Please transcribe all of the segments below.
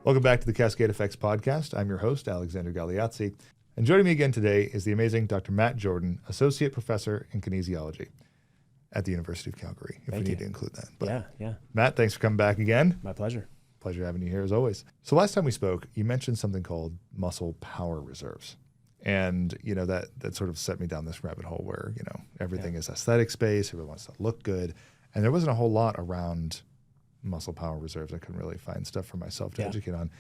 Welcome back to the Cascaid Effects podcast. I'm your host, Alex Galeazzi. And joining me again today is the amazing Dr. Matt Jordan, Associate Professor in Kinesiology at the University of Calgary, if we need to include that. But yeah. Matt, thanks for coming back again. My pleasure. Pleasure having you here as always. So last time we spoke, you mentioned something called muscle power reserves. And, you know, that sort of set me down this rabbit hole where, you know, everything is aesthetic space, everyone wants to look good. And there wasn't a whole lot around muscle power reserves. I couldn't really find stuff for myself to educate on.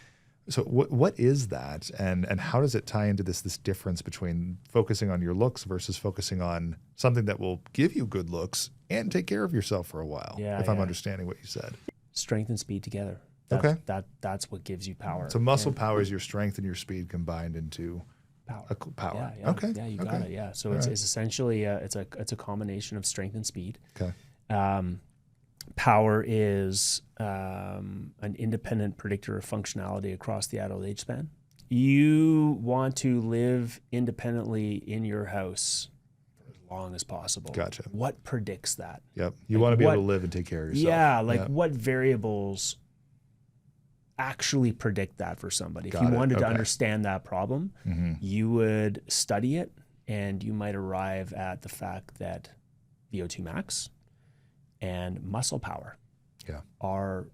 So what is that, and how does it tie into this difference between focusing on your looks versus focusing on something that will give you good looks and take care of yourself for a while? If I'm understanding what you said. Strength and speed together. That's what gives you power. So muscle power is your strength and your speed combined into power. Yeah, you got it. Yeah. So it's essentially it's a combination of strength and speed. Okay. Power is an independent predictor of functionality across the adult age span. You want to live independently in your house for as long as possible. Gotcha. What predicts that? Yep. You want to be able to live and take care of yourself. Yeah. What variables actually predict that for somebody? If you wanted to understand that problem, you would study it, and you might arrive at the fact that VO2 max and muscle power are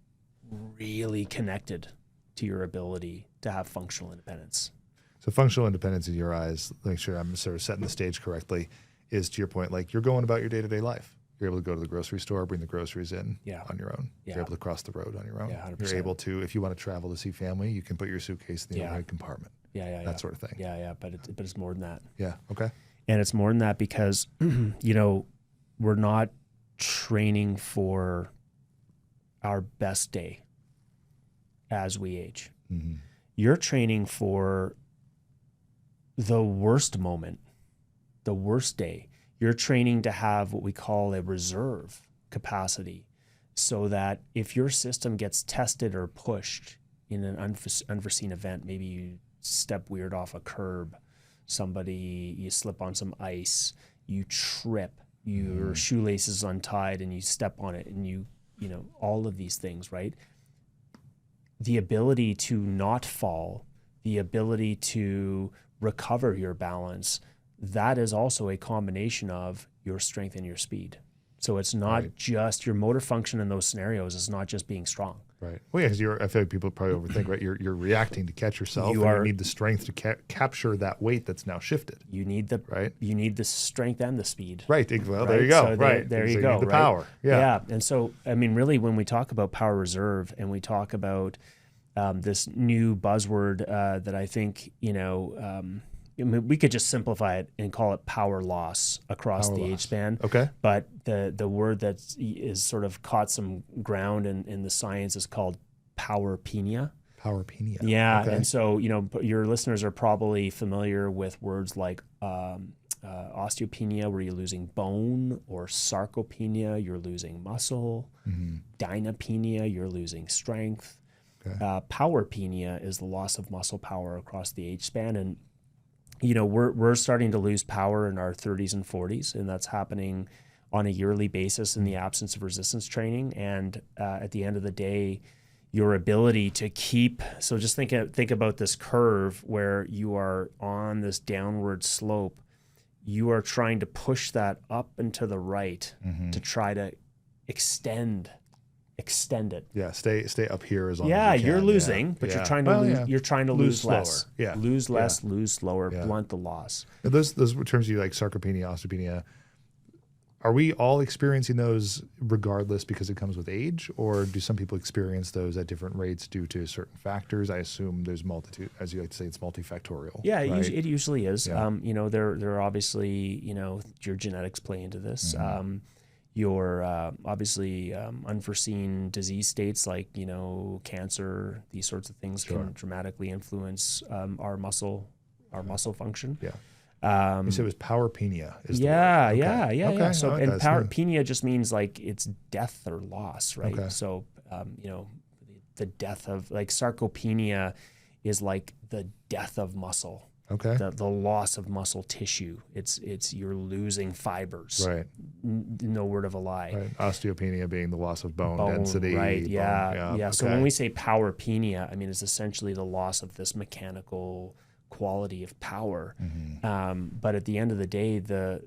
really connected to your ability to have functional independence. So functional independence in your eyes, make sure I'm sort of setting the stage correctly, is to your point, like you're going about your day-to-day life. You're able to go to the grocery store, bring the groceries in on your own. Yeah. You're able to cross the road on your own. Yeah, 100%. You're able to, if you want to travel to see family, you can put your suitcase in the overhead compartment. That sort of thing. But it's more than that. Yeah, okay. And it's more than that because, you know, we're not training for our best day as we age. You're training for the worst moment, the worst day. You're training to have what we call a reserve capacity, so that if your system gets tested or pushed in an unforeseen event, maybe you step weird off a curb, you slip on some ice, you trip, your shoelace is untied and you step on it, and you know, all of these things, right? The ability to not fall, the ability to recover your balance, that is also a combination of your strength and your speed. So it's not just your motor function in those scenarios. It's not just being strong. Right. Well, yeah, because I feel like people probably overthink, right? You're reacting to catch yourself. You need the strength to capture that weight that's now shifted. You need the strength and the speed. Right. Well, there you go. So there you go. You need the power. Yeah. And so, I mean, really, when we talk about power reserve and we talk about this new buzzword that I think, you know, I mean, we could just simplify it and call it power loss across the age span. Okay. But the word that is sort of caught some ground in the science is called powerpenia. Powerpenia. Yeah. Okay. And so, you know, your listeners are probably familiar with words like osteopenia, where you're losing bone, or sarcopenia, you're losing muscle, dynapenia, you're losing strength. Okay. Powerpenia is the loss of muscle power across the age span. And you know, we're starting to lose power in our 30s and 40s, and that's happening on a yearly basis in the absence of resistance training. And at the end of the day, your ability to so just think about this curve where you are on this downward slope. You are trying to push that up and to the right to try to extend it. Yeah, stay up here as long as you can. You're losing, but you're trying to lose less. Yeah. Lose less, lose slower, blunt the loss. Those terms you like, sarcopenia, osteopenia, are we all experiencing those regardless because it comes with age, or do some people experience those at different rates due to certain factors? I assume there's multitude, as you like to say, it's multifactorial. Yeah, right? it usually is. Yeah. You know, there are obviously, you know, your genetics play into this. Your obviously unforeseen disease states like, you know, cancer, these sorts of things can dramatically influence our muscle function. Yeah. You said it was powerpenia. Yeah. So, and powerpenia just means like it's death or loss, right? Okay. So, you know, the death of, like, sarcopenia is like the death of muscle. Okay. The loss of muscle tissue. It's you're losing fibers. Right. No word of a lie. Right. Osteopenia being the loss of bone density. Right. Bone, Yeah. okay. So when we say powerpenia, I mean, it's essentially the loss of this mechanical quality of power. But at the end of the day, the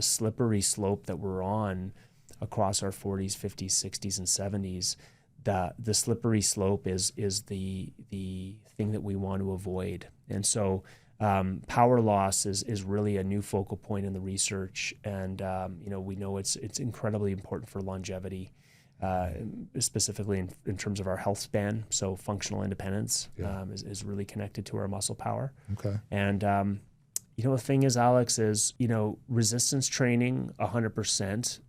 slippery slope that we're on across our 40s, 50s, 60s, and 70s, the slippery slope is the thing that we want to avoid. And so power loss is really a new focal point in the research, and we know it's incredibly important for longevity, specifically in terms of our health span. So functional independence is really connected to our muscle power. Okay. And the thing is, Alex, is resistance training 100%.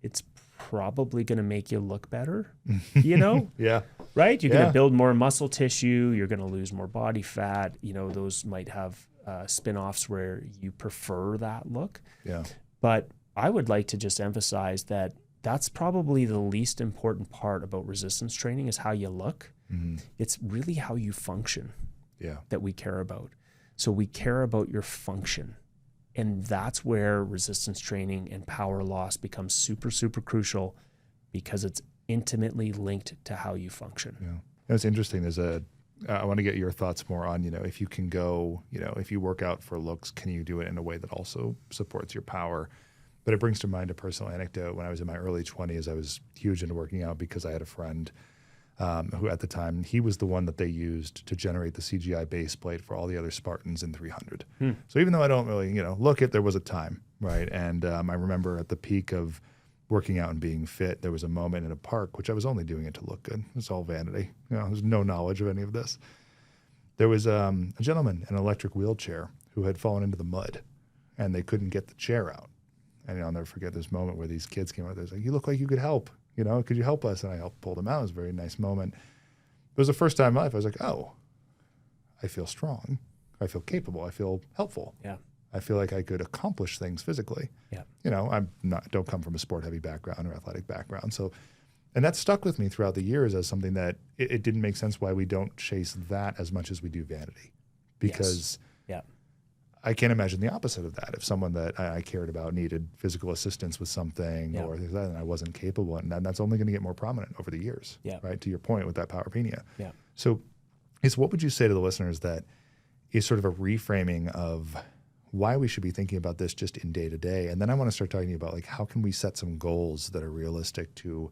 It's probably going to make you look better. Yeah. Right? You're going to build more muscle tissue. You're going to lose more body fat. Those might have spin-offs where you prefer that look. Yeah. But I would like to just emphasize that that's probably the least important part about resistance training is how you look. It's really how you function that we care about. So we care about your function. And that's where resistance training and power loss becomes super, super crucial, because it's intimately linked to how you function. Yeah. It's interesting. I want to get your thoughts more on, if you can go, if you work out for looks, can you do it in a way that also supports your power? But it brings to mind a personal anecdote. When I was in my early 20s, I was huge into working out because I had a friend who at the time, he was the one that they used to generate the CGI base plate for all the other Spartans in 300. So even though I don't really, look at, there was a time, right? And I remember at the peak of working out and being fit, there was a moment in a park, which I was only doing it to look good. It was all vanity. There's no knowledge of any of this. There was a gentleman in an electric wheelchair who had fallen into the mud, and they couldn't get the chair out. And I'll never forget this moment where these kids came out. They was like, "You look like you could help. Could you help us?" And I helped pull them out. It was a very nice moment. It was the first time in my life I was like, oh, I feel strong. I feel capable. I feel helpful. Yeah. I feel like I could accomplish things physically. Yeah. Don't come from a sport heavy background or athletic background. So, and that stuck with me throughout the years as something that it didn't make sense why we don't chase that as much as we do vanity, because I can't imagine the opposite of that. If someone that I cared about needed physical assistance with something or things like that, and I wasn't capable, and that's only going to get more prominent over the years, right? To your point with that powerpenia. Yeah. So what would you say to the listeners that is sort of a reframing of why we should be thinking about this just in day to day? And then I want to start talking about how can we set some goals that are realistic to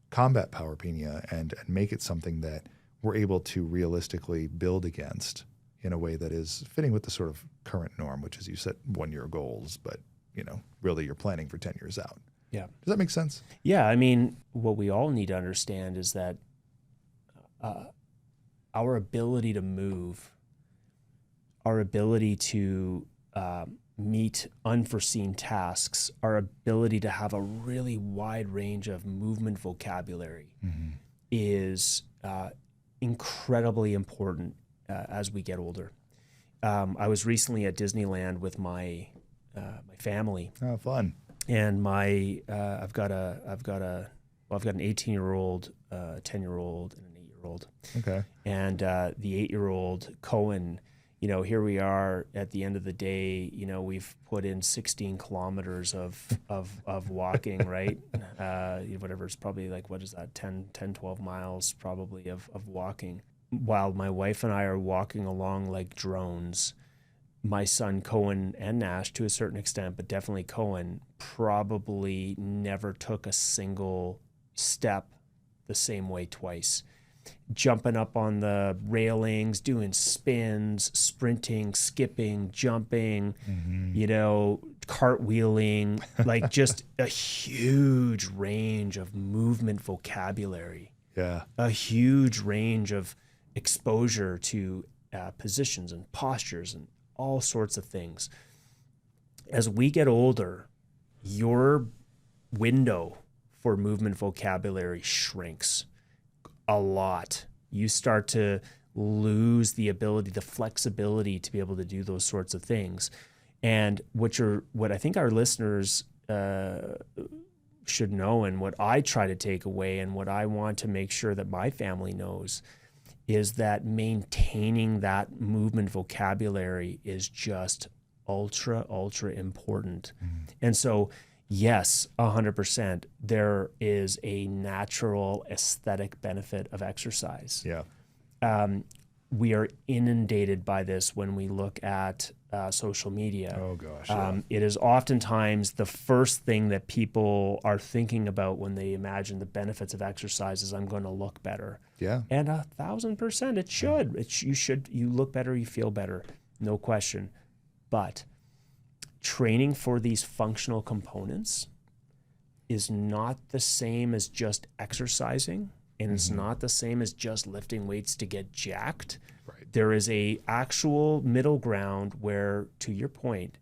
combat powerpenia and make it something that we're able to realistically build against in a way that is fitting with the sort of current norm, which is you set 1 year goals, but really you're planning for 10 years out. Yeah. Does that make sense? Yeah. I mean, what we all need to understand is that our ability to move, our ability to meet unforeseen tasks, our ability to have a really wide range of movement vocabulary is incredibly important as we get older. I was recently at Disneyland with my family. Oh, fun! And I've got an 18-year-old, a 10-year-old, and an 8-year-old. Okay. And the 8-year-old Cohen, here we are at the end of the day. We've put in 16 kilometers of walking, right? Whatever, it's probably 10, 12 miles probably of walking. While my wife and I are walking along like drones, my son Cohen and Nash, to a certain extent, but definitely Cohen, probably never took a single step the same way twice. Jumping up on the railings, doing spins, sprinting, skipping, jumping, cartwheeling, just a huge range of movement vocabulary. Yeah. A huge range of exposure to positions and postures and all sorts of things. As we get older, your window for movement vocabulary shrinks a lot. You start to lose the ability, the flexibility to be able to do those sorts of things. And what I think our listeners should know, and what I try to take away, and what I want to make sure that my family knows, is that maintaining that movement vocabulary is just ultra important. And so, yes, 100%, there is a natural aesthetic benefit of exercise. Yeah. We are inundated by this when we look at social media. Oh gosh. Yeah. It is oftentimes the first thing that people are thinking about when they imagine the benefits of exercise is, I'm going to look better. Yeah. And 1,000% it should. You look better, you feel better, no question. But training for these functional components is not the same as just exercising, and it's not the same as just lifting weights to get jacked. Right. There is a actual middle ground where, to your point,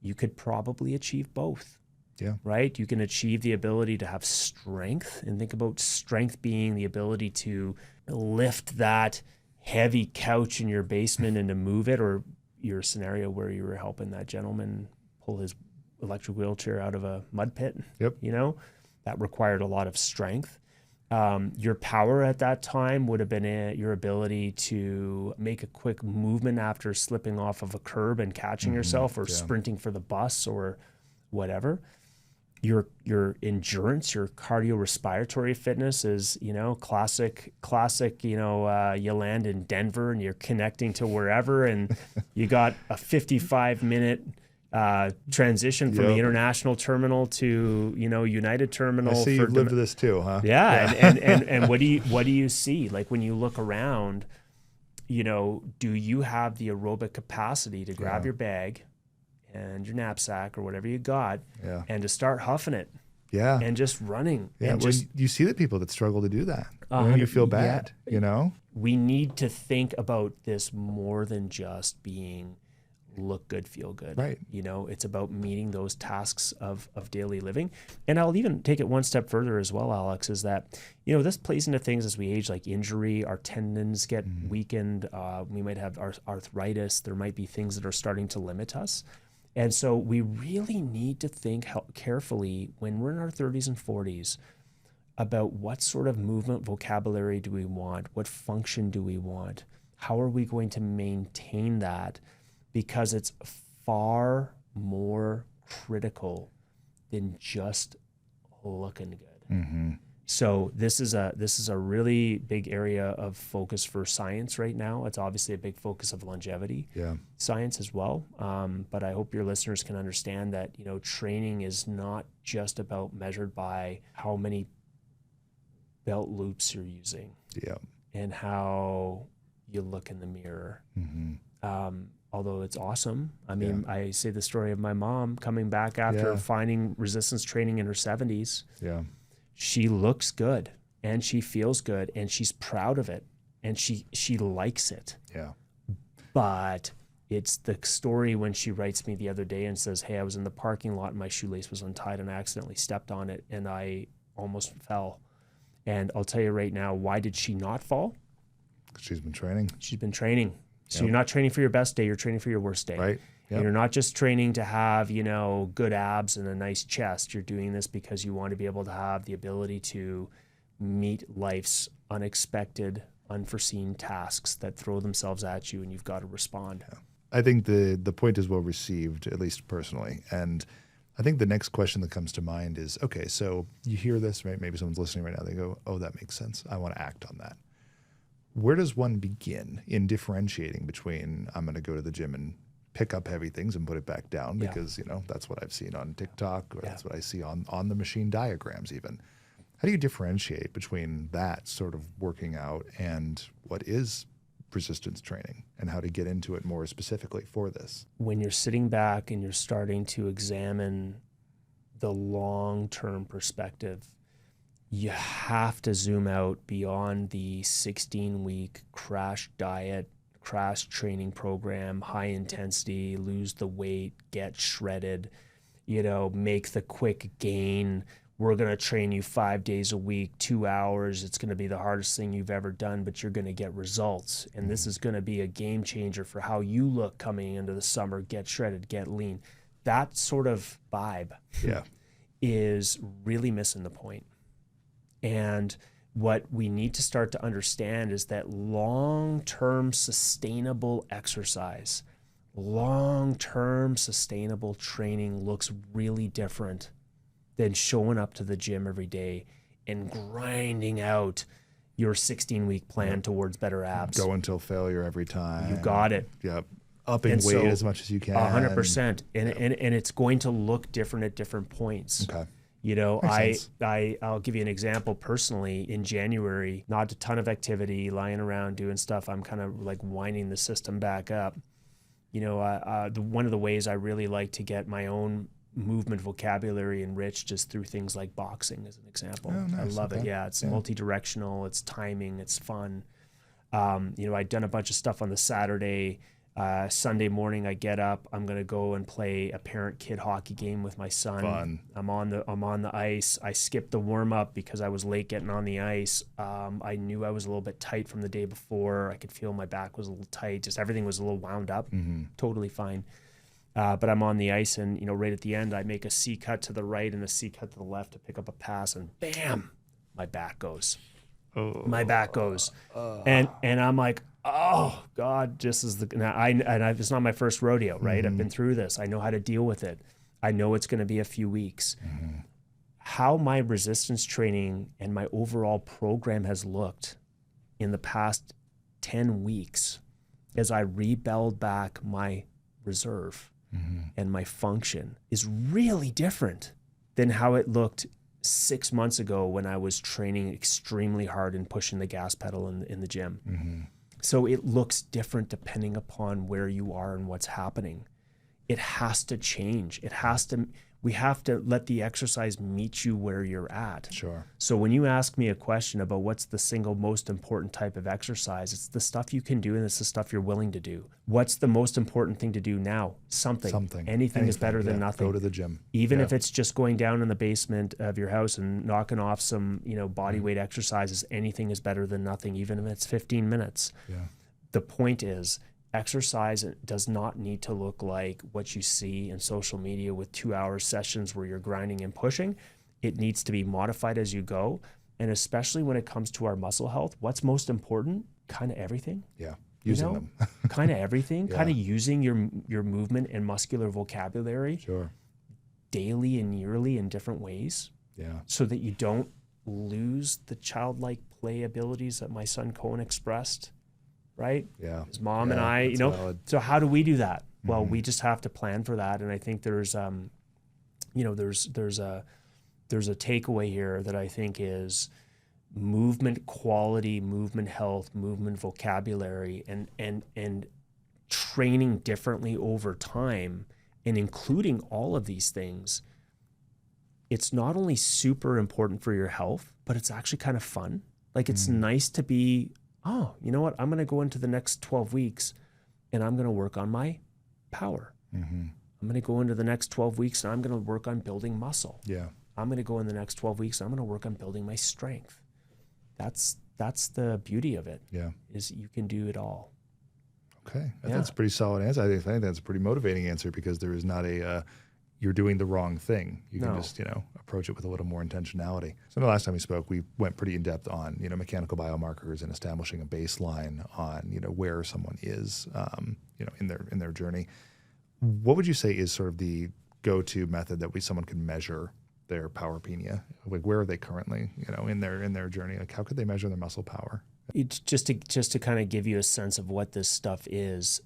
you could probably achieve both. Yeah. Right? You can achieve the ability to have strength, and think about strength being the ability to lift that heavy couch in your basement and to move it, or your scenario where you were helping that gentleman pull his electric wheelchair out of a mud pit. Yep. That required a lot of strength. Your power at that time would have been your ability to make a quick movement after slipping off of a curb and catching yourself, or sprinting for the bus or whatever. Your endurance, your cardiorespiratory fitness is, classic, you land in Denver and you're connecting to wherever, and you got a 55-minute transition from the international terminal to, United terminal. I see you've lived this too, huh? Yeah. And what do you see? Like, when you look around, do you have the aerobic capacity to grab your bag and your knapsack or whatever you got, and to start huffing it, and just running, and you see the people that struggle to do that. You feel bad. We need to think about this more than just being look good, feel good. Right. It's about meeting those tasks of daily living. And I'll even take it one step further as well, Alex, is that, this plays into things as we age, like injury, our tendons get weakened. We might have arthritis. There might be things that are starting to limit us. And so we really need to think carefully when we're in our 30s and 40s about what sort of movement vocabulary do we want? What function do we want? How are we going to maintain that? Because it's far more critical than just looking good. So this is a really big area of focus for science right now. It's obviously a big focus of longevity science as well. But I hope your listeners can understand that, training is not just about measured by how many belt loops you're using and how you look in the mirror. Although it's awesome. I mean, I say the story of my mom coming back after finding resistance training in her 70s. Yeah. She looks good and she feels good and she's proud of it and she likes it. Yeah. But it's the story when she writes me the other day and says, hey, I was in the parking lot and my shoelace was untied and I accidentally stepped on it and I almost fell. And I'll tell you right now, why did she not fall? She's been training. She's been training. So you're not training for your best day, you're training for your worst day. Right. And you're not just training to have, good abs and a nice chest. You're doing this because you want to be able to have the ability to meet life's unexpected, unforeseen tasks that throw themselves at you, and you've got to respond. Yeah. I think the point is well received, at least personally. And I think the next question that comes to mind is, okay, so you hear this, right? Maybe someone's listening right now. They go, oh, that makes sense. I want to act on that. Where does one begin in differentiating between I'm going to go to the gym and pick up heavy things and put it back down because, that's what I've seen on TikTok or that's what I see on the machine diagrams even. How do you differentiate between that sort of working out and what is resistance training and how to get into it more specifically for this? When you're sitting back and you're starting to examine the long-term perspective, you have to zoom out beyond the 16-week crash diet, crash training program, high intensity, lose the weight, get shredded, make the quick gain. We're going to train you 5 days a week, 2 hours. It's going to be the hardest thing you've ever done, but you're going to get results. And this is going to be a game changer for how you look coming into the summer, get shredded, get lean. That sort of vibe is really missing the point. And what we need to start to understand is that long-term sustainable exercise, long-term sustainable training looks really different than showing up to the gym every day and grinding out your 16-week plan towards better abs. Go until failure every time. You got it. Yep. Upping weight as much as you can. 100%. And it's going to look different at different points. Okay. You know, Makes I'll give you an example personally. In January, not a ton of activity, lying around doing stuff. I'm kind of like winding the system back up. You know, one of the ways I really like to get my own movement vocabulary enriched is through things like boxing, as an example. Oh, nice. I love it. Yeah, it's multi-directional, it's timing, it's fun. You know, I'd done a bunch of stuff on the Saturday. Sunday morning, I get up. I'm gonna go and play a parent-kid hockey game with my son. Fun. I'm on the ice. I skipped the warm-up because I was late getting on the ice. I knew I was a little bit tight from the day before. I could feel my back was a little tight. Just everything was a little wound up. Totally fine. But I'm on the ice, and you know, right at the end, I make a C cut to the right and a C cut to the left to pick up a pass, and bam, my back goes. My back goes, and I'm like, oh God, this is it's not my first rodeo, right? I've been through this. I know how to deal with it. I know it's going to be a few weeks. How my resistance training and my overall program has looked in the past 10 weeks as I rebuild back my reserve and my function is really different than how it looked 6 months ago when I was training extremely hard and pushing the gas pedal in the gym. So it looks different depending upon where you are and what's happening. It has to change. We have to let the exercise meet you where you're at. Sure. So when you ask me a question about what's the single most important type of exercise, it's the stuff you can do and it's the stuff you're willing to do. What's the most important thing to do now? Something. Anything is better than nothing. Go to the gym. Even if it's just going down in the basement of your house and knocking off some, you know, body weight exercises, anything is better than nothing, even if it's 15 minutes. Yeah. The point is, exercise does not need to look like what you see in social media with 2-hour sessions where you're grinding and pushing. It needs to be modified as you go. And especially when it comes to our muscle health, what's most important? Kind of everything. Yeah. Using them. Kind of everything. Kind of using your movement and muscular vocabulary daily and yearly in different ways. Yeah. So that you don't lose the childlike play abilities that my son Cohen expressed. Right? Yeah. His mom and I, you know, valid. So how do we do that? Well, we just have to plan for that. And I think there's, you know, there's a takeaway here that I think is movement quality, movement health, movement vocabulary, and training differently over time, and including all of these things. It's not only super important for your health, but it's actually kind of fun. Like it's nice to be, oh, you know what? I'm going to go into the next 12 weeks and I'm going to work on my power. I'm going to go into the next 12 weeks and I'm going to work on building muscle. Yeah. I'm going to go in the next 12 weeks and I'm going to work on building my strength. That's the beauty of it. Yeah. Is you can do it all. Okay. That's a pretty solid answer. I think that's a pretty motivating answer because there is not a, you're doing the wrong thing. You can just, you know, approach it with a little more intentionality. So the last time we spoke, we went pretty in depth on, you know, mechanical biomarkers and establishing a baseline on, you know, where someone is, you know, in their journey. What would you say is sort of the go-to method that someone can measure their powerpenia? Like where are they currently, you know, in their journey? Like how could they measure their muscle power? Just to kind of give you a sense of what this stuff is,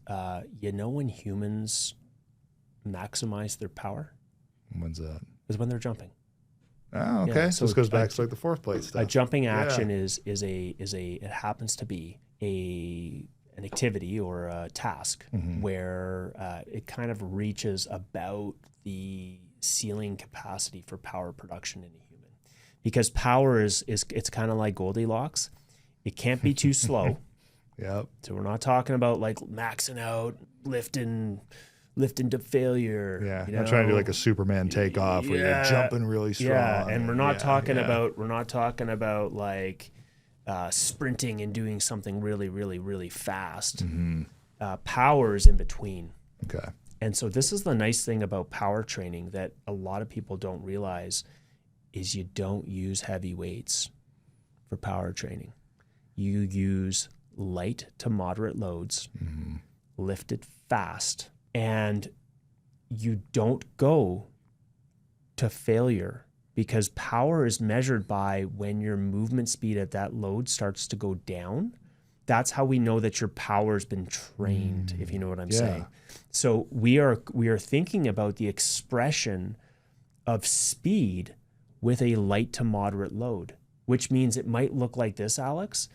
you know, when humans maximize their power? When's that? Is when they're jumping. Oh, okay. Yeah, so this goes back to like the fourth place stuff. A jumping action is it happens to be an activity or a task where it kind of reaches about the ceiling capacity for power production in a human. Because power is it's kind of like Goldilocks. It can't be too slow. Yep. So we're not talking about like maxing out, lifting to failure. Yeah, not trying to do like a Superman takeoff where you're jumping really strong. Yeah, and we're not talking about like sprinting and doing something really, really, really fast. Power is in between. Okay. And so this is the nice thing about power training that a lot of people don't realize is you don't use heavy weights. for power training. You use light to moderate loads, lift it fast, and you don't go to failure, because power is measured by when your movement speed at that load starts to go down. That's how we know that your power has been trained, if you know what I'm saying. So we are thinking about the expression of speed with a light to moderate load, which means it might look like this, Alex.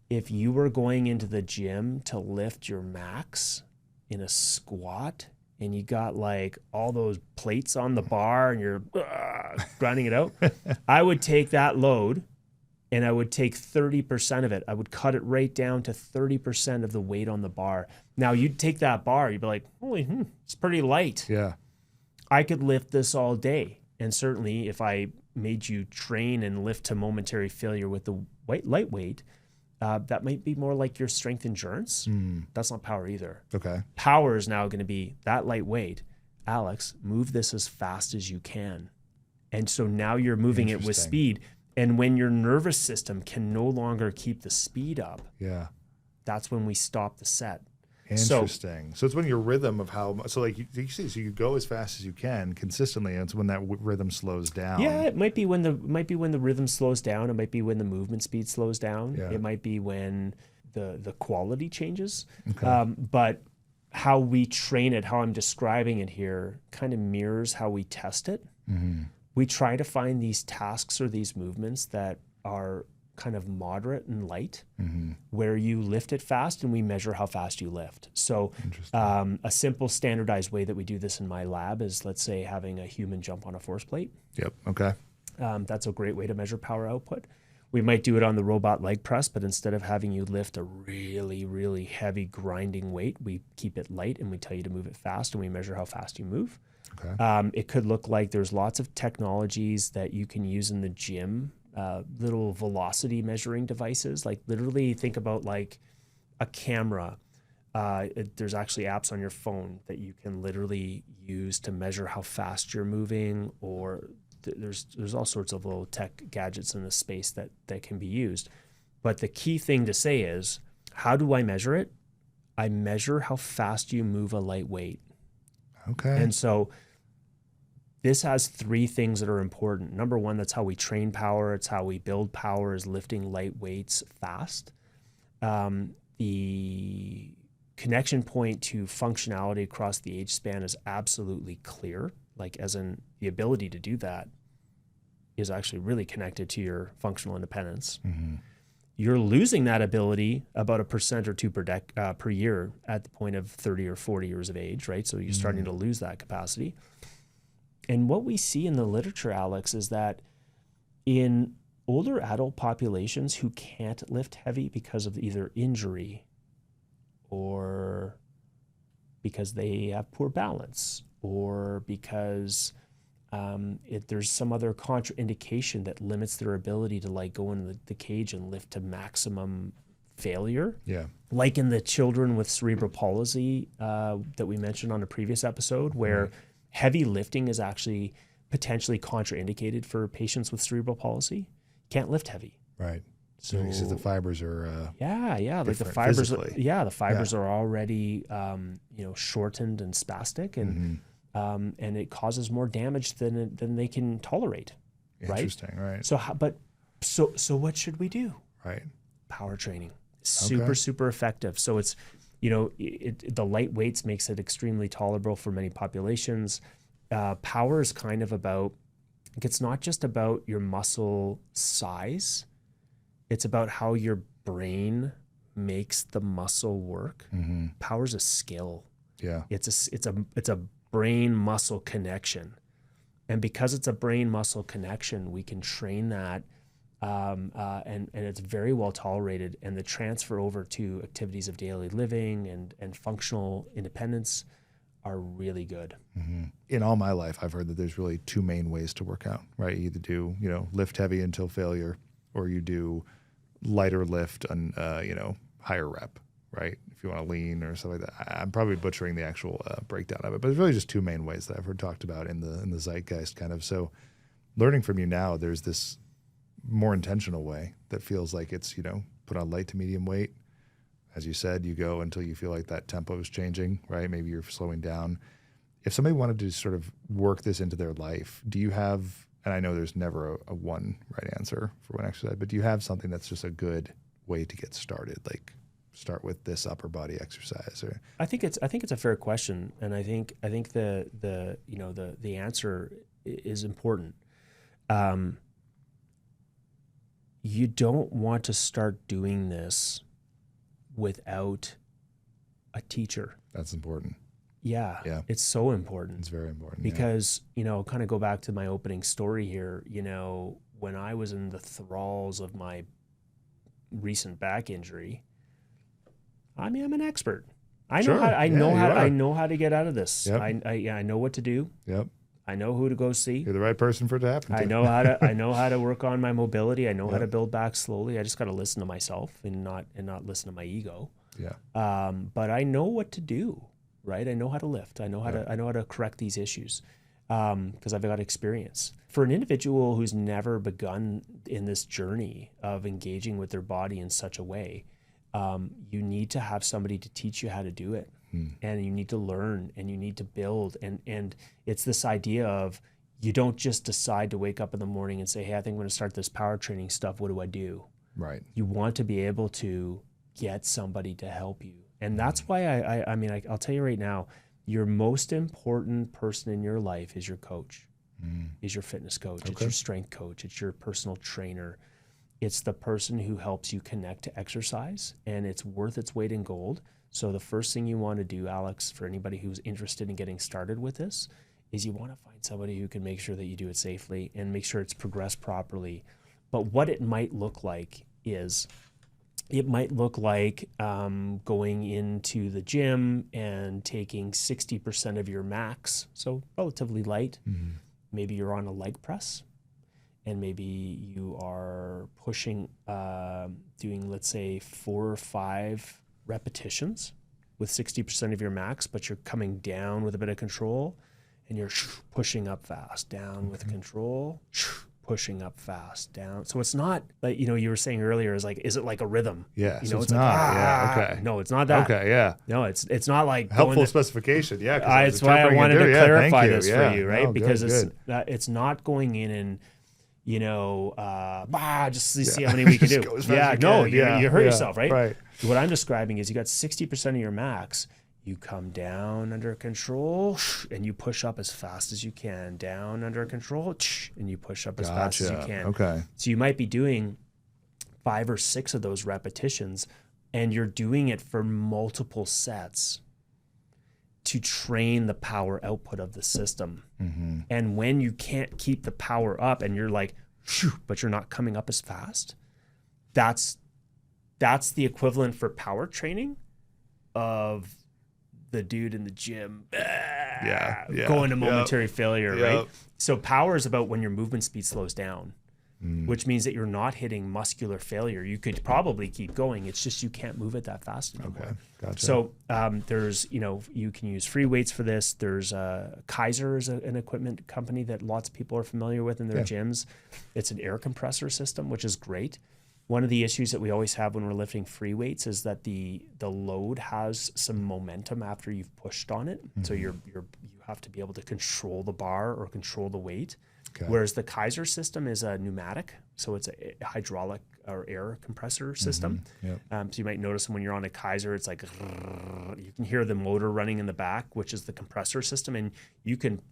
If you were going into the gym to lift your max in a squat and you got like all those plates on the bar and you're grinding it out, I would take that load and I would take 30% of it. I would cut it right down to 30% of the weight on the bar. Now you'd take that bar, you'd be like, holy, it's pretty light. Yeah. I could lift this all day. And certainly if I made you train and lift to momentary failure with the lightweight, that might be more like your strength endurance. That's not power either. Okay. Power is now going to be that lightweight. Alex, move this as fast as you can. And so now you're moving it with speed. And when your nervous system can no longer keep the speed up, that's when we stop the set. Interesting. So it's when your rhythm of how, so like you see, so you go as fast as you can consistently, and it's when that rhythm slows down. Yeah, it might be when the rhythm slows down. It might be when the movement speed slows down. Yeah. It might be when the quality changes. Okay. But how we train it, how I'm describing it here, kind of mirrors how we test it. We try to find these tasks or these movements that are kind of moderate and light, where you lift it fast and we measure how fast you lift. So a simple standardized way that we do this in my lab is, let's say, having a human jump on a force plate. Yep. Okay. That's a great way to measure power output. We might do it on the robot leg press, but instead of having you lift a really, really heavy grinding weight, we keep it light and we tell you to move it fast and we measure how fast you move. Okay. It could look like there's lots of technologies that you can use in the gym, little velocity measuring devices. Like literally think about like a camera. There's actually apps on your phone that you can literally use to measure how fast you're moving, or there's all sorts of little tech gadgets in the space that can be used. But the key thing to say is, how do I measure it? I measure how fast you move a light weight. Okay. And so this has three things that are important. Number one, that's how we train power. It's how we build power, is lifting light weights fast. The connection point to functionality across the age span is absolutely clear. Like, as in the ability to do that is actually really connected to your functional independence. You're losing that ability about 1% or 2% per year at the point of 30 or 40 years of age, right? So you're starting to lose that capacity. And what we see in the literature, Alex, is that in older adult populations who can't lift heavy because of either injury or because they have poor balance, or because there's some other contraindication that limits their ability to like go in the cage and lift to maximum failure. Yeah. Like in the children with cerebral palsy that we mentioned on a previous episode, where heavy lifting is actually potentially contraindicated for patients with cerebral palsy. Can't lift heavy. Right. So because the fibers are like the fibers physically. the fibers are already shortened and spastic, and and it causes more damage than they can tolerate. Interesting, right? So what should we do? Right. Power training. Super effective. So it's the light weights makes it extremely tolerable for many populations. Power is kind of about, it's not just about your muscle size. It's about how your brain makes the muscle work. Power's a skill. Yeah. It's a brain muscle connection. And because it's a brain muscle connection, we can train that. And it's very well tolerated, and the transfer over to activities of daily living and functional independence are really good. In all my life, I've heard that there's really two main ways to work out, right? You either do, lift heavy until failure, or you do lighter lift and, higher rep, right? If you want to lean or stuff like that. I'm probably butchering the actual breakdown of it, but it's really just two main ways that I've heard talked about in the zeitgeist kind of. So learning from you now, there's this more intentional way that feels like it's, put on light to medium weight. As you said, you go until you feel like that tempo is changing, right? Maybe you're slowing down. If somebody wanted to sort of work this into their life, do you have, and I know there's never a one right answer for one exercise, but do you have something that's just a good way to get started? Like start with this upper body exercise? Or I think it's a fair question, and I think the answer is important. You don't want to start doing this without a teacher. That's important. Yeah. It's so important. It's very important. Because, kind of go back to my opening story here, when I was in the thralls of my recent back injury, I'm an expert. I know how to get out of this. Yep. I know what to do. Yep. I know who to go see. You're the right person for it to happen to. I know how to work on my mobility. I know how to build back slowly. I just got to listen to myself and not listen to my ego. Yeah. But I know what to do, right? I know how to lift. I know how to correct these issues because I've got experience. For an individual who's never begun in this journey of engaging with their body in such a way, you need to have somebody to teach you how to do it. And you need to learn and you need to build. And it's this idea of you don't just decide to wake up in the morning and say, hey, I think I'm going to start this power training stuff. What do I do? Right. You want to be able to get somebody to help you. And that's why I'll tell you right now, your most important person in your life is your coach, is your fitness coach. Okay. It's your strength coach. It's your personal trainer. It's the person who helps you connect to exercise, and it's worth its weight in gold. So the first thing you want to do, Alex, for anybody who's interested in getting started with this, is you want to find somebody who can make sure that you do it safely and make sure it's progressed properly. But what it might look like is going into the gym and taking 60% of your max, so relatively light. Mm-hmm. Maybe you're on a leg press, and maybe you are pushing, doing, let's say, 4 or 5 repetitions with 60% of your max, but you're coming down with a bit of control, and you're pushing up fast, down with control, pushing up fast, down. So it's not like, you were saying earlier, is it like a rhythm? Yeah. So it's not. Okay. No, it's not that. Okay. Yeah. No, it's not like helpful specification. Yeah. It's why I wanted to clarify this for you, right? No, because good. It's not going in and, just see how many we can do. You hurt yourself, right? Right. What I'm describing is you got 60% of your max. You come down under control and you push up as fast as you can, down under control, and you push up as fast as you can. Okay. So you might be doing 5 or 6 of those repetitions, and you're doing it for multiple sets to train the power output of the system. Mm-hmm. And when you can't keep the power up and you're like, but you're not coming up as fast, that's the equivalent for power training of the dude in the gym going to momentary failure, right? So power is about when your movement speed slows down, which means that you're not hitting muscular failure. You could probably keep going. It's just you can't move it that fast anymore. Okay, gotcha. So there's, you can use free weights for this. There's Kaiser is an equipment company that lots of people are familiar with in their gyms. It's an air compressor system, which is great. One of the issues that we always have when we're lifting free weights is that the load has some momentum after you've pushed on it. Mm-hmm. So you have to be able to control the bar or control the weight. Okay. Whereas the Kaiser system is a pneumatic, so it's a hydraulic or air compressor system. Mm-hmm. Yep. So you might notice when you're on a Kaiser, it's like you can hear the motor running in the back, which is the compressor system, and you can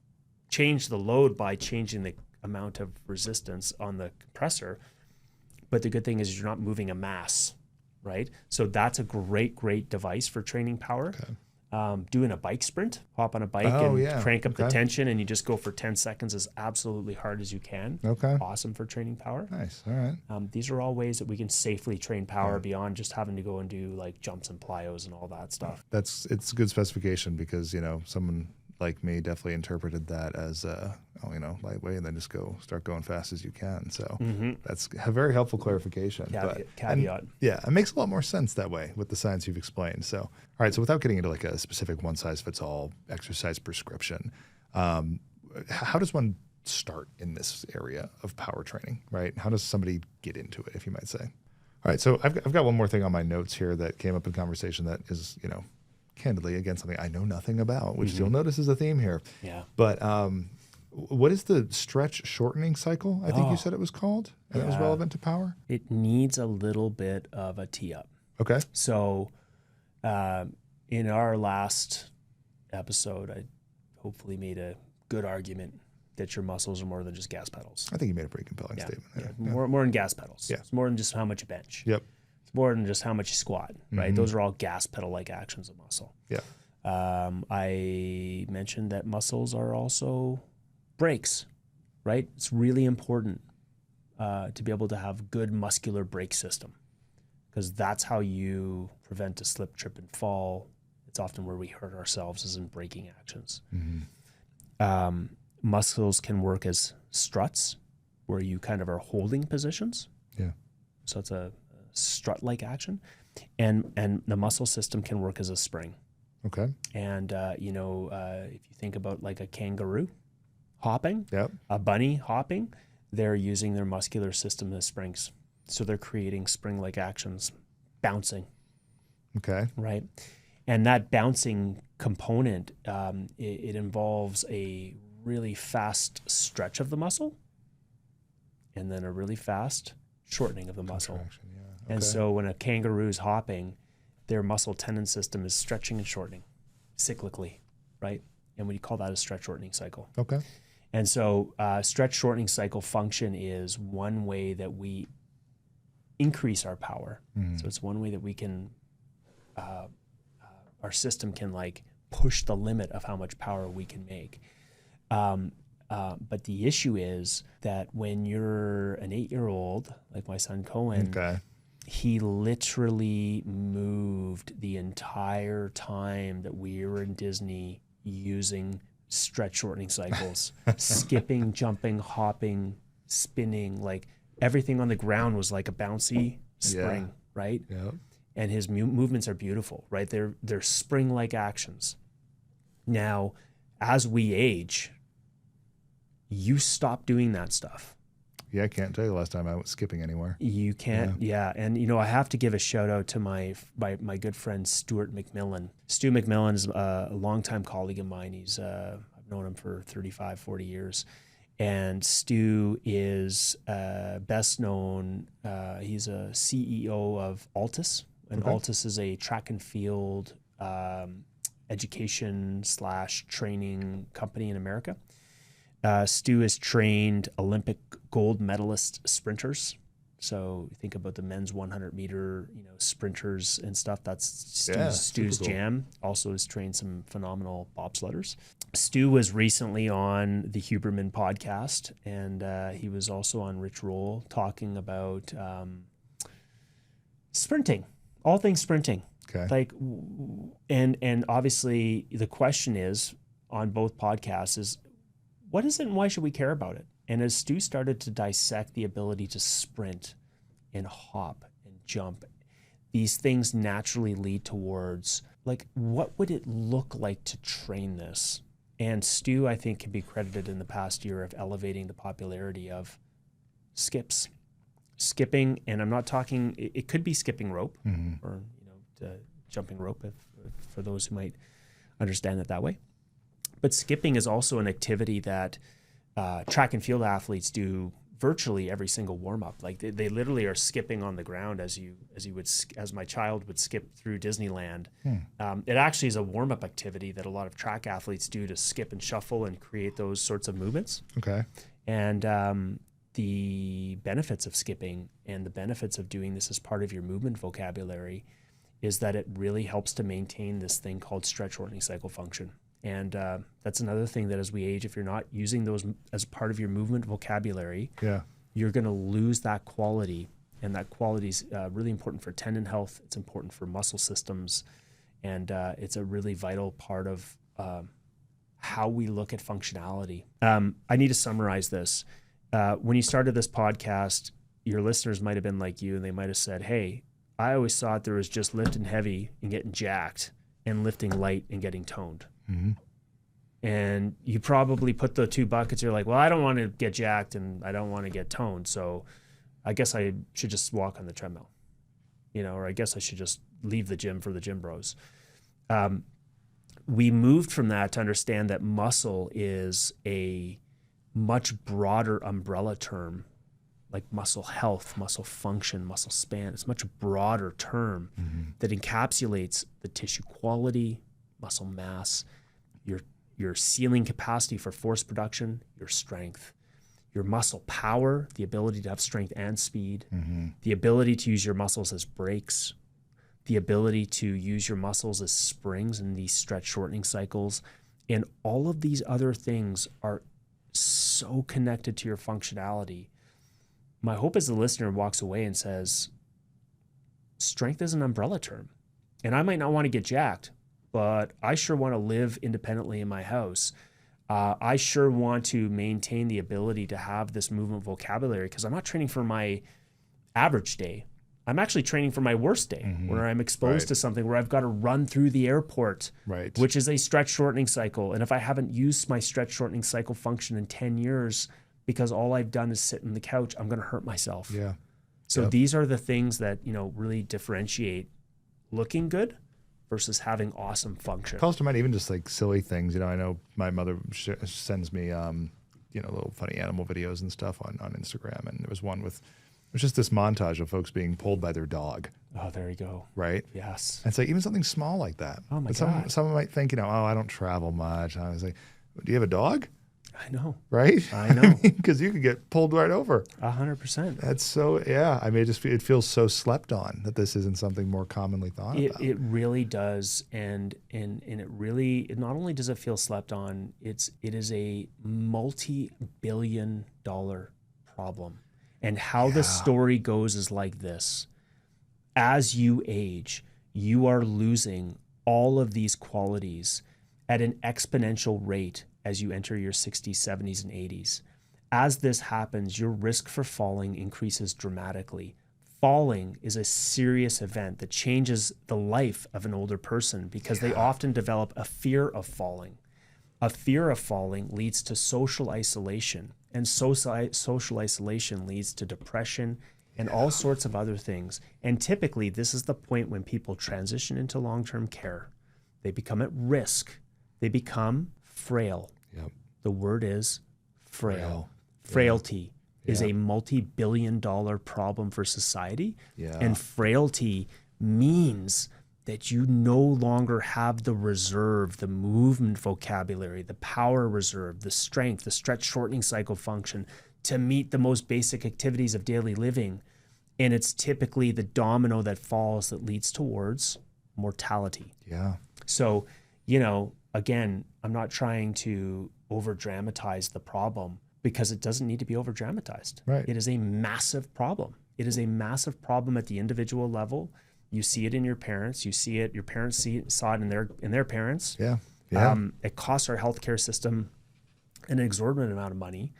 change the load by changing the amount of resistance on the compressor. But the good thing is you're not moving a mass, right? So that's a great device for training power. Okay. Doing a bike sprint, hop on a bike crank up the tension, and you just go for 10 seconds as absolutely hard as you can. Okay. Awesome for training power. Nice. All right. These are all ways that we can safely train power beyond just having to go and do like jumps and plyos and all that stuff. It's a good specification because, someone like me definitely interpreted that as lightweight, and then just start going fast as you can. So that's a very helpful clarification. Caveat. It makes a lot more sense that way with the science you've explained. So, all right. So without getting into like a specific one size fits all exercise prescription, how does one start in this area of power training, right? How does somebody get into it, if you might say? All right, so I've got one more thing on my notes here that came up in conversation that is, candidly, again, something I know nothing about, which you'll notice is a theme here. Yeah. But what is the stretch shortening cycle? I think you said it was called, and it was relevant to power? It needs a little bit of a tee up. Okay. So in our last episode, I hopefully made a good argument that your muscles are more than just gas pedals. I think you made a pretty compelling statement there. Yeah. More than gas pedals. Yeah. It's more than just how much you bench. Yep. It's more than just how much you squat, right? Those are all gas pedal-like actions of muscle. Yeah. I mentioned that muscles are also brakes, right? It's really important to be able to have good muscular brake system, because that's how you prevent a slip, trip, and fall. It's often where we hurt ourselves is in braking actions. Muscles can work as struts, where you kind of are holding positions. Yeah. So it's a strut-like action. And the muscle system can work as a spring. Okay. And, if you think about like a kangaroo hopping, Yep. a bunny hopping, they're using their muscular system as springs. So they're creating spring-like actions, bouncing. Okay. Right. And that bouncing component, it involves a really fast stretch of the muscle and then a really fast shortening of the muscle. Contraction, yeah. Okay. And so when a kangaroo's hopping, their muscle tendon system is stretching and shortening cyclically, right? And we call that a stretch shortening cycle. Okay. And so stretch shortening cycle function is one way that we increase our power. So it's one way that we can, our system can like push the limit of how much power we can make. But the issue is that when you're an 8-year-old, like my son Cohen, he literally moved the entire time that we were in Disney using stretch shortening cycles, skipping, jumping, hopping, spinning, like everything on the ground was like a bouncy spring, right? Yeah. And his movements are beautiful, right? They're spring-like actions. Now, as we age, you stop doing that stuff. Yeah, I can't tell you the last time I went skipping anywhere. You can't, yeah. And, I have to give a shout out to my good friend, Stuart McMillan. Stu McMillan is a longtime colleague of mine. I've known him for 35, 40 years. And Stu is best known, he's a CEO of Altus. And Altus is a track and field education / training company in America. Stu has trained Olympic gold medalist sprinters. So think about the men's 100-meter, sprinters and stuff. That's Stu's cool. jam. Also has trained some phenomenal bobsledders. Stu was recently on the Huberman podcast, and he was also on Rich Roll talking about sprinting, all things sprinting. Okay. Like, and obviously the question is on both podcasts is, what is it and why should we care about it? And as Stu started to dissect the ability to sprint and hop and jump, these things naturally lead towards, like, what would it look like to train this? And Stu, I think, can be credited in the past year of elevating the popularity of skipping. And I'm not talking, it could be skipping rope or, jumping rope for those who might understand it that way. But skipping is also an activity that track and field athletes do virtually every single warm up. Like they literally are skipping on the ground as my child would skip through Disneyland. It actually is a warm up activity that a lot of track athletes do to skip and shuffle and create those sorts of movements. Okay. And the benefits of skipping and the benefits of doing this as part of your movement vocabulary is that it really helps to maintain this thing called stretch shortening cycle function. And that's another thing that as we age, if you're not using those as part of your movement vocabulary, you're going to lose that quality. And that quality is really important for tendon health. It's important for muscle systems. And it's a really vital part of how we look at functionality. I need to summarize this. When you started this podcast, your listeners might have been like you, and they might have said, hey, I always thought there was just lifting heavy and getting jacked and lifting light and getting toned. And you probably put the two buckets. You're like, well, I don't want to get jacked and I don't want to get toned. So I guess I should just walk on the treadmill, or I guess I should just leave the gym for the gym bros. We moved from that to understand that muscle is a much broader umbrella term, like muscle health, muscle function, muscle span. It's a much broader term that encapsulates the tissue quality, muscle mass, your sealing capacity for force production, your strength, your muscle power, the ability to have strength and speed, the ability to use your muscles as brakes, the ability to use your muscles as springs in these stretch shortening cycles. And all of these other things are so connected to your functionality. My hope is the listener walks away and says, strength is an umbrella term. And I might not want to get jacked, but I sure want to live independently in my house. I sure want to maintain the ability to have this movement vocabulary because I'm not training for my average day. I'm actually training for my worst day where I'm exposed to something where I've got to run through the airport, which is a stretch shortening cycle. And if I haven't used my stretch shortening cycle function in 10 years because all I've done is sit on the couch, I'm going to hurt myself. Yeah. So these are the things that, really differentiate looking good versus having awesome function. Calls to mind even just like silly things. I know my mother sends me, little funny animal videos and stuff on Instagram. And there was one with, it was just this montage of folks being pulled by their dog. Oh, there you go. Right? Yes. And it's like even something small like that. Oh my God. Someone might think, oh, I don't travel much. And I was like, do you have a dog? I know. Right? I know. Because you could get pulled right over. 100%. That's so, yeah. I mean, it feels so slept on that this isn't something more commonly thought about. It really does. And it not only does it feel slept on, it is a multi-billion-dollar problem. And how the story goes is like this. As you age, you are losing all of these qualities at an exponential rate as you enter your 60s, 70s, and 80s. As this happens, your risk for falling increases dramatically. Falling is a serious event that changes the life of an older person because they often develop a fear of falling. A fear of falling leads to social isolation, and social isolation leads to depression and all sorts of other things. And typically, this is the point when people transition into long-term care. They become at risk. They become frail. Yep. The word is frail. Frailty is a multi-billion-dollar problem for society. Yeah. And frailty means that you no longer have the reserve, the movement vocabulary, the power reserve, the strength, the stretch shortening cycle function to meet the most basic activities of daily living. And it's typically the domino that falls that leads towards mortality. Yeah. So, again, I'm not trying to over dramatize the problem because it doesn't need to be over dramatized. Right. It is a massive problem. It is a massive problem at the individual level. You see it in your parents. You see it. Your parents saw it in their parents. Yeah. Yeah. It costs our healthcare system an exorbitant amount of money.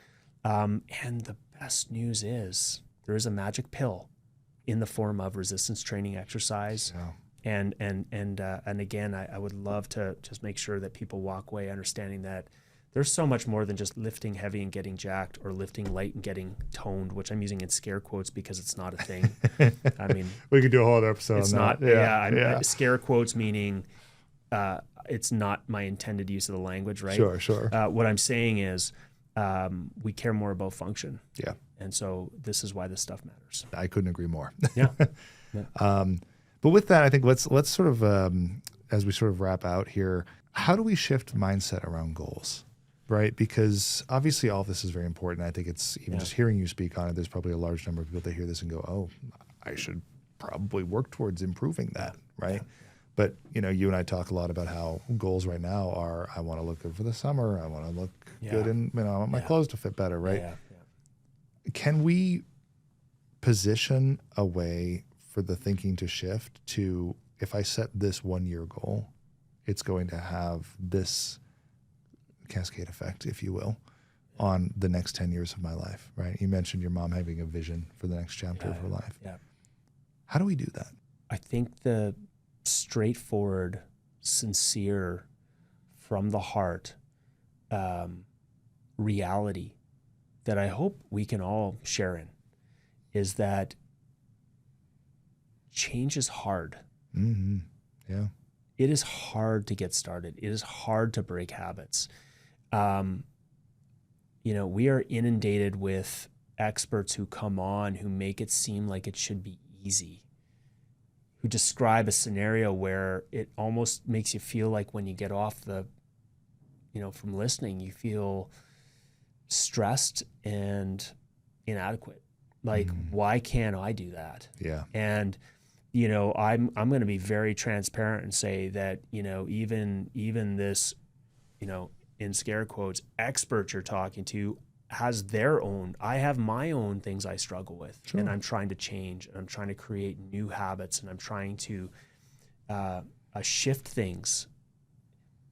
And the best news is there is a magic pill in the form of resistance training exercise. Yeah. And again, I would love to just make sure that people walk away understanding that there's so much more than just lifting heavy and getting jacked or lifting light and getting toned, which I'm using in scare quotes because it's not a thing. I mean, we could do a whole other episode it's on not, that. Scare quotes meaning it's not my intended use of the language, right? Sure. What I'm saying is we care more about function. Yeah. And so this is why this stuff matters. I couldn't agree more. Yeah. But with that, I think let's sort of, as we sort of wrap out here, how do we shift mindset around goals, right? Because obviously all of this is very important. I think it's even just hearing you speak on it, there's probably a large number of people that hear this and go, oh, I should probably work towards improving that, right? Yeah. But, you and I talk a lot about how goals right now are, I want to look good for the summer. I want to look good and, I want my clothes to fit better, right? Yeah. Can we position a way for the thinking to shift to, if I set this 1 year goal, it's going to have this cascade effect, if you will, on the next 10 years of my life, right? You mentioned your mom having a vision for the next chapter of her life. Yeah. How do we do that? I think the straightforward, sincere, from the heart reality that I hope we can all share in is that change is hard. Mm-hmm. Yeah. It is hard to get started. It is hard to break habits. We are inundated with experts who come on who make it seem like it should be easy, who describe a scenario where it almost makes you feel like when you get off from listening, you feel stressed and inadequate. Like, why can't I do that? Yeah. And I'm going to be very transparent and say that even this in scare quotes expert you're talking to has their own. I have my own things I struggle with, Sure. and I'm trying to change, and I'm trying to create new habits, and I'm trying to shift things.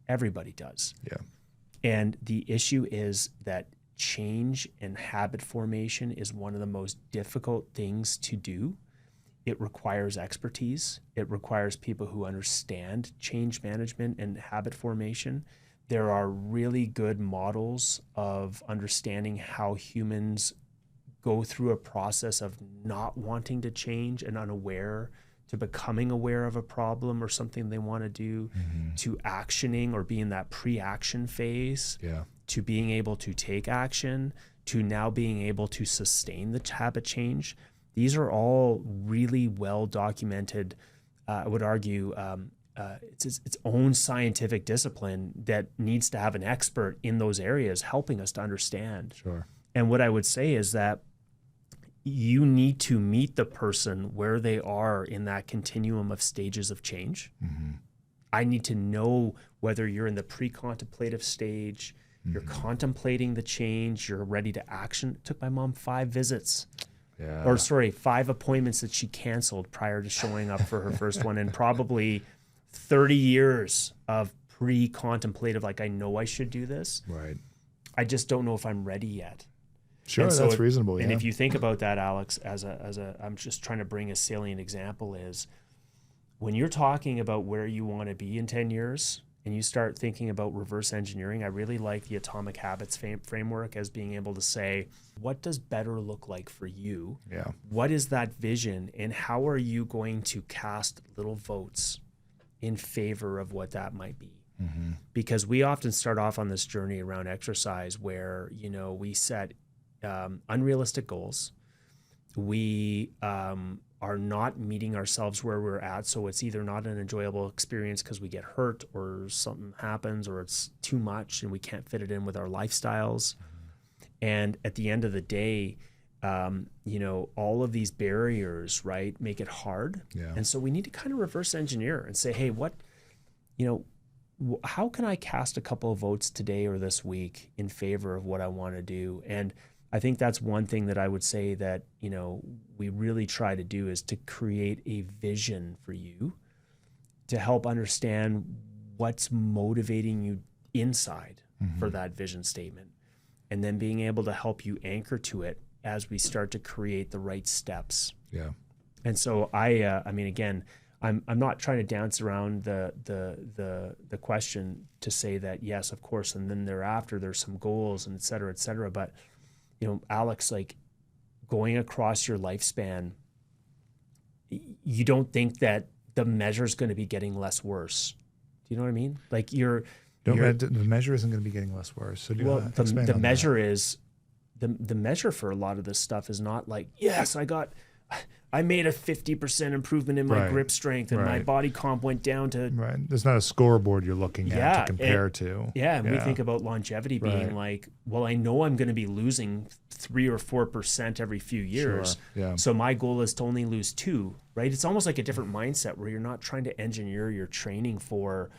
Everybody does. Yeah. And the issue is that change and habit formation is one of the most difficult things to do. It requires expertise. It requires people who understand change management and habit formation. There are really good models of understanding how humans go through a process of not wanting to change and unaware to becoming aware of a problem or something they want to do, to actioning or being that pre-action phase, to being able to take action, to now being able to sustain the habit change. These are all really well documented. I would argue it's its own scientific discipline that needs to have an expert in those areas helping us to understand. Sure. And what I would say is that you need to meet the person where they are in that continuum of stages of change. I need to know whether you're in the pre-contemplative stage, you're contemplating the change, you're ready to action. It took my mom 5 visits. 5 appointments that she canceled prior to showing up for her first one, and probably 30 years of pre-contemplative, like, I know I should do this. Right. I just don't know if I'm ready yet. Sure, so that's reasonable. And if you think about that, Alex, I'm just trying to bring a salient example is when you're talking about where you want to be in 10 years and you start thinking about reverse engineering, I really like the Atomic Habits framework as being able to say, what does better look like for you? Yeah. What is that vision? And how are you going to cast little votes in favor of what that might be? Because we often start off on this journey around exercise where, we set unrealistic goals. We are not meeting ourselves where we're at. So it's either not an enjoyable experience because we get hurt or something happens or it's too much and we can't fit it in with our lifestyles. And at the end of the day, all of these barriers, right, make it hard. Yeah. And so we need to kind of reverse engineer and say, hey, how can I cast a couple of votes today or this week in favor of what I want to do? And I think that's one thing that I would say that, we really try to do is to create a vision for you to help understand what's motivating you inside for that vision statement. And then being able to help you anchor to it as we start to create the right steps. Yeah. And so again, I'm not trying to dance around the question to say that, yes, of course, and then thereafter there's some goals and et cetera, but Alex, like, going across your lifespan, you don't think that the measure is going to be getting less worse. Do you know what I mean? Like, the measure isn't going to be getting less worse. So the measure is the measure for a lot of this stuff is not like, yes, I made a 50% improvement in my grip strength and my body comp went down to... Right. There's not a scoreboard you're looking at to compare to. Yeah, and we think about longevity being like, well, I know I'm going to be losing 3 or 4% every few years. Sure. Yeah. So my goal is to only lose 2, right? It's almost like a different mindset where you're not trying to engineer your training for,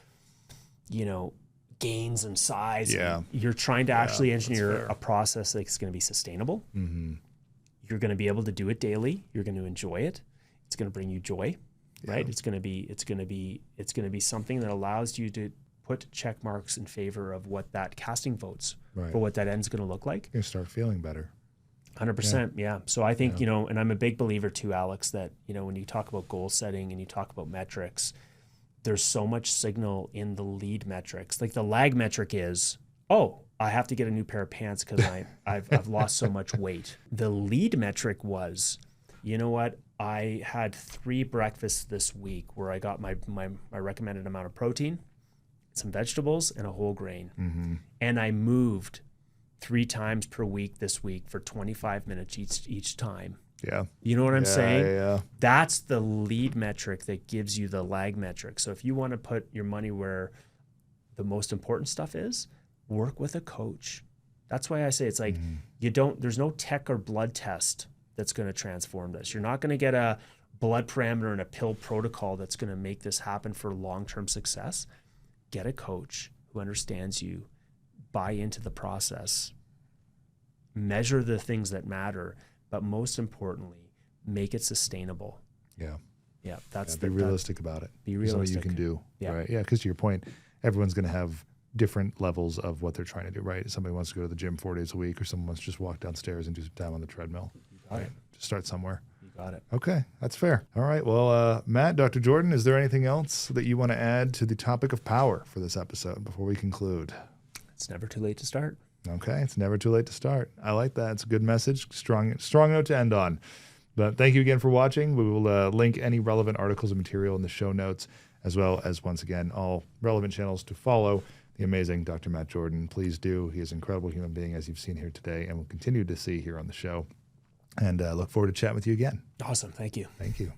gains and size. Yeah. You're trying to actually engineer a process that's going to be sustainable. You're going to be able to do it daily. You're going to enjoy it. It's going to bring you joy, right? It's going to be something that allows you to put check marks in favor of what that casting votes for what that end's going to look like. You start feeling better. 100%. Yeah. So I think, and I'm a big believer too, Alex, that, when you talk about goal setting and you talk about metrics, there's so much signal in the lead metrics. Like, the lag metric is, oh, I have to get a new pair of pants because I've lost so much weight. The lead metric was, you know what? I had 3 breakfasts this week where I got my recommended amount of protein, some vegetables, and a whole grain. Mm-hmm. And I moved 3 times per week this week for 25 minutes each time. Yeah. You know what I'm saying? Yeah. That's the lead metric that gives you the lag metric. So if you want to put your money where the most important stuff is, work with a coach. That's why I say it's like there's no tech or blood test that's going to transform this. You're not going to get a blood parameter and a pill protocol that's going to make this happen for long-term success. Get a coach who understands you, buy into the process, measure the things that matter, but most importantly, make it sustainable. Yeah. Yeah. That's be realistic about it. Be realistic. Something you can do. Yeah. Right. Yeah. Because to your point, everyone's going to have different levels of what they're trying to do, right? Somebody wants to go to the gym 4 days a week, or someone wants to just walk downstairs and do some time on the treadmill. You got it. Just start somewhere. You got it. Okay, that's fair. All right. Well, Matt, Dr. Jordan, is there anything else that you want to add to the topic of power for this episode before we conclude? It's never too late to start. Okay, it's never too late to start. I like that. It's a good message. Strong note to end on. But thank you again for watching. We will link any relevant articles and material in the show notes, as well as, once again, all relevant channels to follow the amazing Dr. Matt Jordan. Please do. He is an incredible human being, as you've seen here today, and will continue to see here on the show. And look forward to chatting with you again. Awesome. Thank you. Thank you.